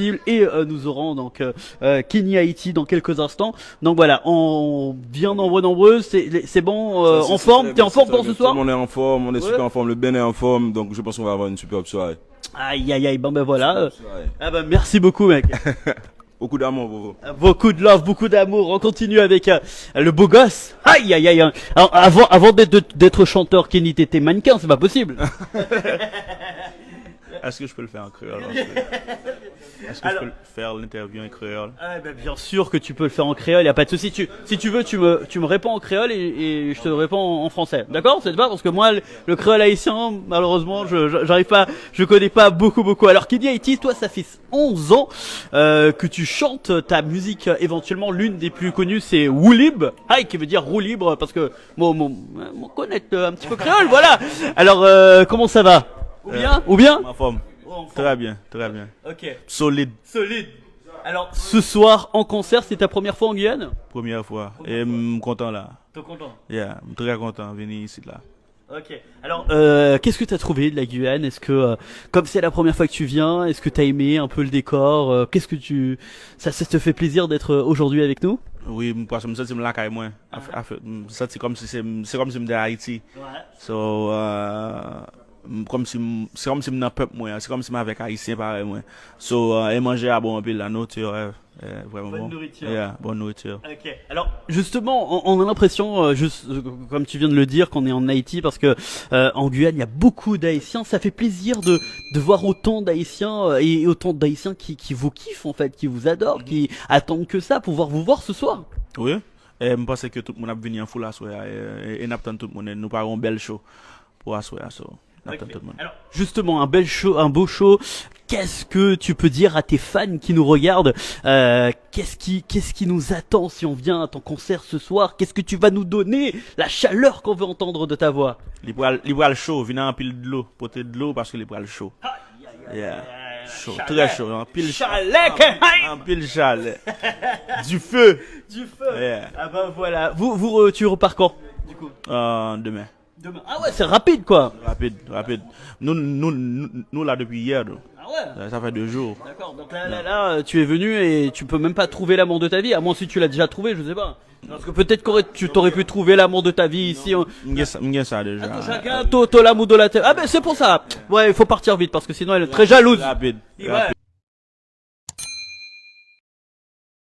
possible et nous aurons donc Kenny Haiti dans quelques instants. Donc voilà, on vient nombreux, c'est bon, en forme, t'es en forme pour ce soir? On est en forme, on est super en forme, le Ben est en forme, donc je pense qu'on va avoir une superbe soirée. Aïe aïe aïe, bon ben voilà. Ah ben merci beaucoup mec. Beaucoup d'amour pour vous. Beaucoup de love, beaucoup d'amour. On continue avec le beau gosse. Aïe aïe aïe. Alors, avant d'être chanteur, Kenny, t'étais mannequin, c'est pas possible. Est-ce que je peux le faire en créole? Est-ce que je peux faire l'interview en créole? Ah ben bien sûr que tu peux le faire en créole, y a pas de souci. Si tu veux, tu me réponds en créole et je te réponds en français. D'accord? C'est pas parce que moi le créole haïtien, malheureusement, j'arrive pas, je connais pas beaucoup. Alors Kenny Haiti, toi ça fait 11 ans que tu chantes ta musique, éventuellement l'une des plus connues c'est Woulib, qui veut dire roue libre parce que mon connaître un petit peu créole, voilà. Alors comment ça va? Ou bien? Ma forme. Très bien. Ok. Solide. Alors, ce soir, en concert, c'est ta première fois en Guyane? Première fois. Et je suis content là. T'es content? Yeah, je suis très content de venir ici là. Ok. Alors, qu'est-ce que t'as trouvé de la Guyane? Est-ce que, comme c'est la première fois que tu viens, est-ce que t'as aimé un peu le décor? Qu'est-ce que ça te fait plaisir d'être aujourd'hui avec nous? Oui, parce que je me sens là quand même. C'est comme si je suis à Haïti. Ouais. So, c'est comme si je peuple moi, c'est comme si je avec haïtien pareil moi. So, et manger à bon peu la nourriture vraiment Bonne bon. nourriture. Yeah, bonne nourriture. Ok. Alors justement, on a l'impression, comme tu viens de le dire, qu'on est en Haïti parce que en Guyane il y a beaucoup d'Haïtiens. Ça fait plaisir de voir autant d'Haïtiens et autant d'Haïtiens qui vous kiffent en fait, qui vous adorent, qui attendent que ça pour vous voir ce soir. Oui. Et je pense que tout le monde a venu en foule à soir et n'attend tout le monde. Nous parlons un bel show pour asseoir ça. Okay. Alors justement, un beau show. Qu'est-ce que tu peux dire à tes fans qui nous regardent? Qu'est-ce qui nous attend si on vient à ton concert ce soir? Qu'est-ce que tu vas nous donner? La chaleur qu'on veut entendre de ta voix. Le chaud, venez en pile de l'eau, porter de l'eau parce que le chaud. Yeah. Chaud, très chaud, en pile chalet, en pile chalet. Du feu. Yeah. Ah ben voilà. Tu repars quand du coup? Demain. Ah ouais, c'est rapide quoi. Rapide. Nous là depuis hier. Ah ouais. Ça fait 2 jours. D'accord. Donc là, tu es venu et tu peux même pas trouver l'amour de ta vie, à moins si tu l'as déjà trouvé, je sais pas. Parce que peut-être tu t'aurais pu trouver l'amour de ta vie ici. M'y ça déjà. Attends, chacun, l'amour de la terre. Ah ben c'est pour ça. Ouais, il faut partir vite parce que sinon elle est très jalouse. Rapide.